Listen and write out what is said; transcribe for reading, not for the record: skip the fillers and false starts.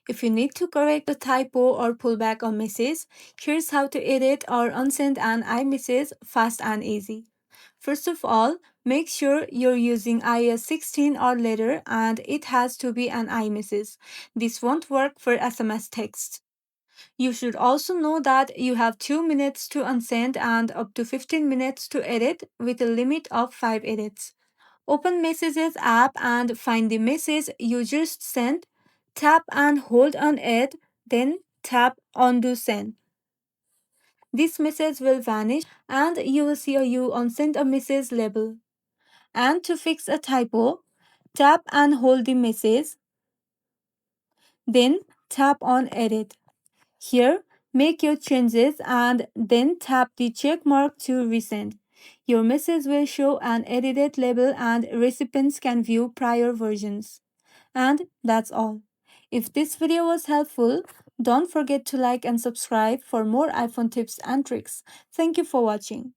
If you need to correct a typo or pull back a message, here's how to edit or unsend an iMessage fast and easy. First of all, make sure you're using iOS 16 or later and it has to be an iMessage. This won't work for SMS text. You should also know that you have 2 minutes to unsend and up to 15 minutes to edit with a limit of 5 edits. Open Messages app and find the message you just sent. Tap and hold on it, then tap Undo Send. This message will vanish and you will see a You Unsend a Message label. And to fix a typo, tap and hold the message, then tap on Edit. Here, make your changes and then tap the check mark to resend. Your message will show an edited label and recipients can view prior versions. And that's all. If this video was helpful, don't forget to like and subscribe for more iPhone tips and tricks. Thank you for watching.